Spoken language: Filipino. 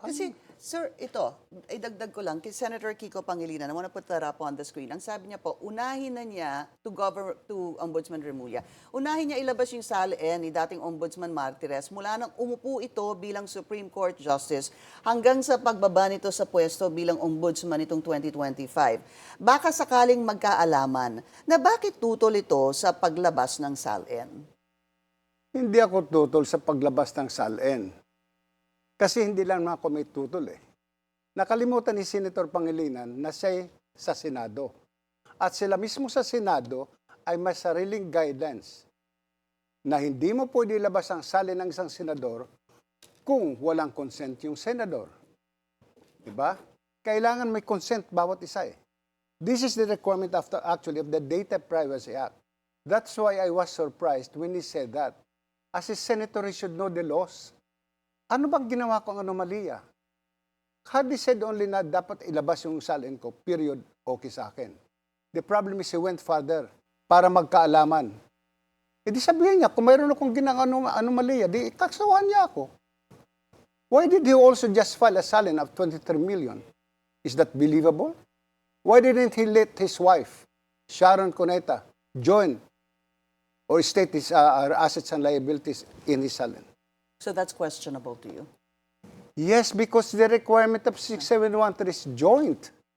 Kasi, sir, ito, idagdag ko lang, kay Senator Kiko Pangilinan, I want to put that up on the screen. Ang sabi niya po, unahin na niya to Ombudsman Remulla, unahin niya ilabas yung salin ni dating Ombudsman Martires mula nang umupo ito bilang Supreme Court Justice hanggang sa pagbaba nito sa pwesto bilang Ombudsman itong 2025. Baka sakaling magkaalaman na bakit tutol ito sa paglabas ng salin. Hindi ako tutol sa paglabas ng SALN. Kasi hindi lang ako may tutol eh. Nakalimutan ni Senator Pangilinan na siya sa Senado. At sila mismo sa Senado ay may sariling guidelines na hindi mo pwede ilabas ang salin ng isang senador kung walang consent yung senador. Diba? Kailangan may consent bawat isa eh. This is the requirement actually of the Data Privacy Act. That's why I was surprised when he said that. As a senator, he should know the laws. Ano bang ginawa kong anomalya? Had he said only na dapat ilabas yung salin ko, period, okay sa akin. The problem is he went further para magkaalaman. E di sabihin niya, kung mayroon akong ginang anomalya, di kaksawan niya ako. Why did he also just file a salin of 23 million? Is that believable? Why didn't he let his wife, Sharon Cuneta, join or state his assets and liabilities in his salin? So that's questionable to you. Yes, because the requirement of 6713 is joint.